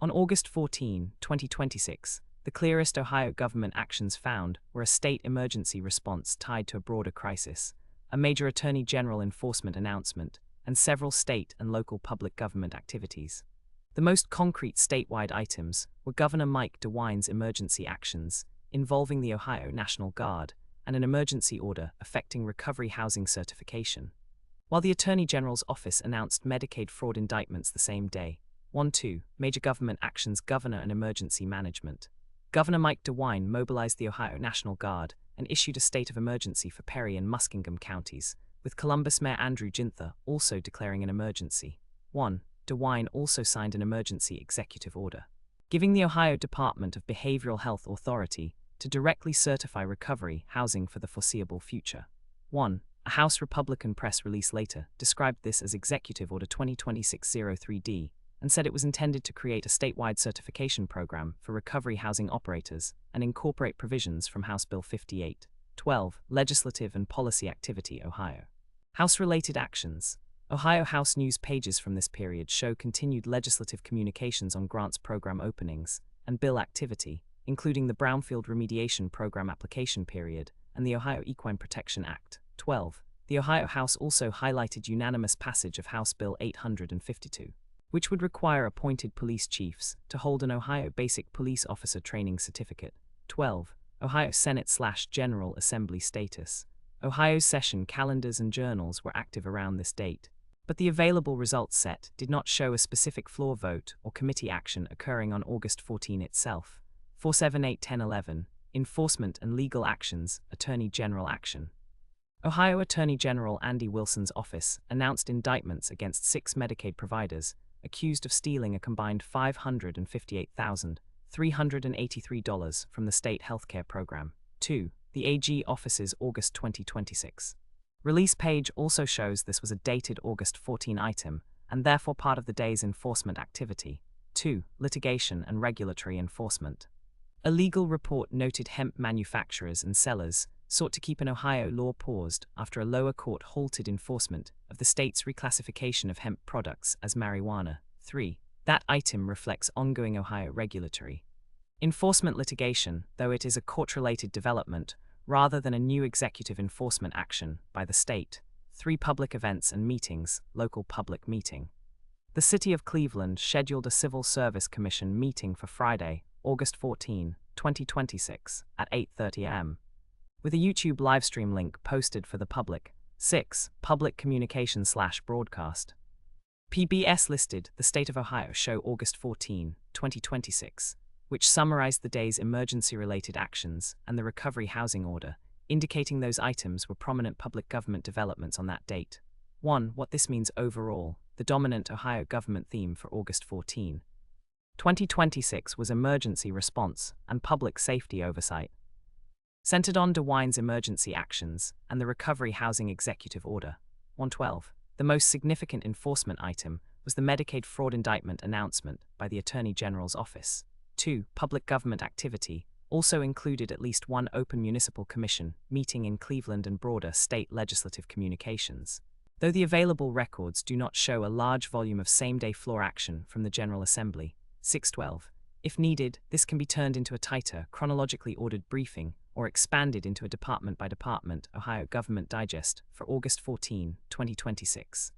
On August 14, 2026, the clearest Ohio government actions found were a state emergency response tied to a broader crisis, a major Attorney General enforcement announcement, and several state and local public government activities. The most concrete statewide items were Governor Mike DeWine's emergency actions involving the Ohio National Guard and an emergency order affecting recovery housing certification. While the Attorney General's office announced Medicaid fraud indictments the same day. 1-2 Major government actions. Governor and emergency management. Governor Mike DeWine mobilized the Ohio National Guard and issued a state of emergency for Perry and Muskingum counties, with Columbus Mayor Andrew Ginther also declaring an emergency. 1. DeWine also signed an emergency executive order, giving the Ohio Department of Behavioral Health authority to directly certify recovery housing for the foreseeable future. 1. A House Republican press release later described this as Executive Order 2026-03D and said it was intended to create a statewide certification program for recovery housing operators and incorporate provisions from House Bill 58. 12. Legislative and policy activity. Ohio House-related actions. Ohio House news pages from this period show continued legislative communications on grants program openings and bill activity, including the Brownfield Remediation Program application period and the Ohio Equine Protection Act. 12. The Ohio House also highlighted unanimous passage of House Bill 852, which would require appointed police chiefs to hold an Ohio Basic Police Officer Training Certificate. 12. Ohio Senate/General Assembly status. Ohio's session calendars and journals were active around this date, but the available results set did not show a specific floor vote or committee action occurring on August 14 itself. 478-1011 Enforcement and legal actions. Attorney General action. Ohio Attorney General Andy Wilson's office announced indictments against 6 Medicaid providers accused of stealing a combined $558,383 from the state healthcare program. 2. The AG office's August 2026 release page also shows this was a dated August 14 item and therefore part of the day's enforcement activity. 2. Litigation and regulatory enforcement. A legal report noted hemp manufacturers and sellers sought to keep an Ohio law paused after a lower court halted enforcement of the state's reclassification of hemp products as marijuana. 3. That item reflects ongoing Ohio regulatory enforcement litigation, though it is a court-related development rather than a new executive enforcement action by the state. 3. Public events and meetings. Local public meeting. The City of Cleveland scheduled a Civil Service Commission meeting for Friday, August 14, 2026, at 8:30 a.m. with a YouTube livestream link posted for the public. 6. Public communication/broadcast. PBS listed the State of Ohio show August 14, 2026, which summarized the day's emergency-related actions and the recovery housing order, indicating those items were prominent public government developments on that date. 1. What this means overall. The dominant Ohio government theme for August 14, 2026 was emergency response and public safety oversight, centered on DeWine's emergency actions and the recovery housing executive order. 112. The most significant enforcement item was the Medicaid fraud indictment announcement by the Attorney General's office. 2. Public government activity also included at least one open municipal commission meeting in Cleveland and broader state legislative communications, though the available records do not show a large volume of same-day floor action from the General Assembly. 612. If needed, this can be turned into a tighter, chronologically ordered briefing or expanded into a department-by-department Ohio Government Digest for August 14, 2026.